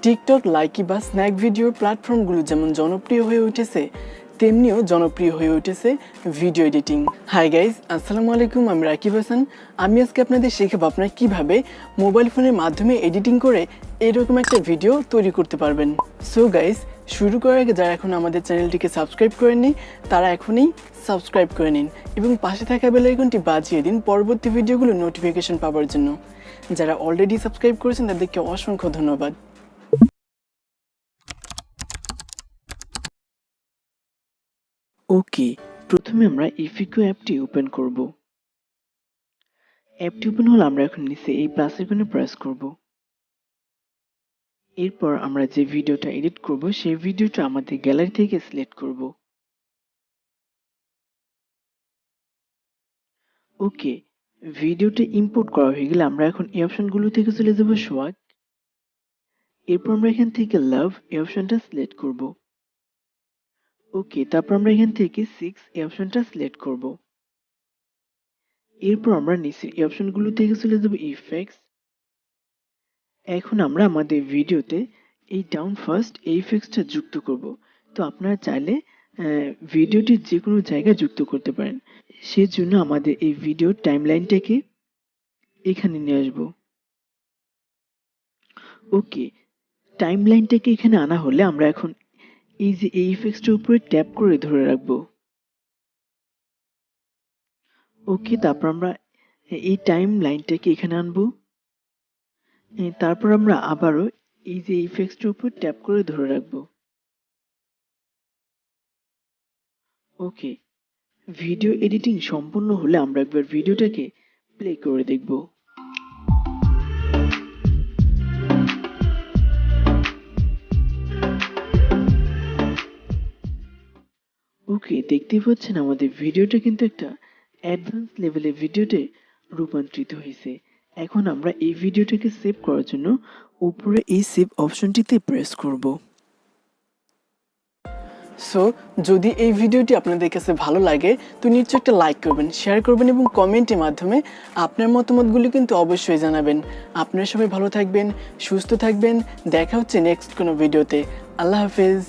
TikTok, Likee বা snack ভিডিওর প্ল্যাটফর্মগুলো যেমন জনপ্রিয় হয়ে উঠেছে, তেমনিও জনপ্রিয় হয়ে উঠেছে ভিডিও এডিটিং। হাই গাইজ, আসসালামু আলাইকুম। আমি রাকিব হাসান। আমি আজকে আপনাদের শেখাবো আপনারা কীভাবে মোবাইল ফোনের মাধ্যমে এডিটিং করে এরকম একটা ভিডিও তৈরি করতে পারবেন। সো গাইজ, শুরু করার আগে যারা এখন আমাদের চ্যানেলটিকে সাবস্ক্রাইব করেননি তারা এখনই সাবস্ক্রাইব করে নিন এবং পাশে থাকা বেল আইকনটি বাজিয়ে দিন পরবর্তী ভিডিওগুলো নোটিফিকেশন পাওয়ার জন্য। যারা অলরেডি সাবস্ক্রাইব করেছেন তাদেরকে অসংখ্য ধন্যবাদ। ওকে, প্রথমে আমরা efiko অ্যাপটি ওপেন করব। অ্যাপটি ওপেন হলে আমরা এখন নিচে এই প্লাস আইকনে প্রেস করব। এরপর আমরা যে ভিডিওটা এডিট করব সেই ভিডিওটা আমাদের গ্যালারি থেকে সিলেক্ট করব। ওকে, ভিডিওটা ইম্পোর্ট করা হয়ে গেলে আমরা এখন এই অপশনগুলো থেকে চলে যাব সোয়াগ। এরপর আমরা এখান থেকে লাভ এই অপশনটা সিলেক্ট করব। ওকে, তারপর আমরা এখান থেকে 6 এই অপশনটা সিলেক্ট করব। এরপর আমরা নিচের এই অপশনগুলো থেকে চলে যাব ইফেক্টস। এখন আমরা আমাদের ভিডিওতে এই ডাউনফাস্ট এই ইফেক্টসটা যুক্ত করব। তো আপনারা চাইলে ভিডিওটির যে কোনো জায়গায় যুক্ত করতে পারেন। সেজন্য আমাদের এই ভিডিওর টাইমলাইনটাকে এখানে নিয়ে আসব। ওকে, টাইমলাইনটাকে এখানে আনা হলে আমরা এখন এই যে এই ইফেক্টসটার উপরে ট্যাপ করে ধরে রাখবো। ওকে, তারপর আমরা এই টাইম লাইনটাকে এখানে আনবো। তারপর আমরা আবারও এই যে ইফেক্টসটার উপর ট্যাপ করে ধরে রাখবো। ওকে, ভিডিও এডিটিং সম্পূর্ণ হলে আমরা একবার ভিডিওটাকে প্লে করে দেখব। ওকে, দেখতেই পাচ্ছেন আমাদের ভিডিওটা কিন্তু একটা অ্যাডভান্স লেভেলের ভিডিওতে রূপান্তরিত হয়েছে। এখন আমরা এই ভিডিওটাকে সেভ করার জন্য উপরে এই সেভ অপশনটিতে প্রেস করব। সো যদি এই ভিডিওটি আপনাদের কাছে ভালো লাগে তো নিশ্চয়ই একটা লাইক করবেন, শেয়ার করবেন এবং কমেন্টের মাধ্যমে আপনার মতামতগুলো কিন্তু অবশ্যই জানাবেন। আপনারা সবাই ভালো থাকবেন, সুস্থ থাকবেন। দেখা হচ্ছে নেক্সট কোনো ভিডিওতে। আল্লাহ হাফেজ।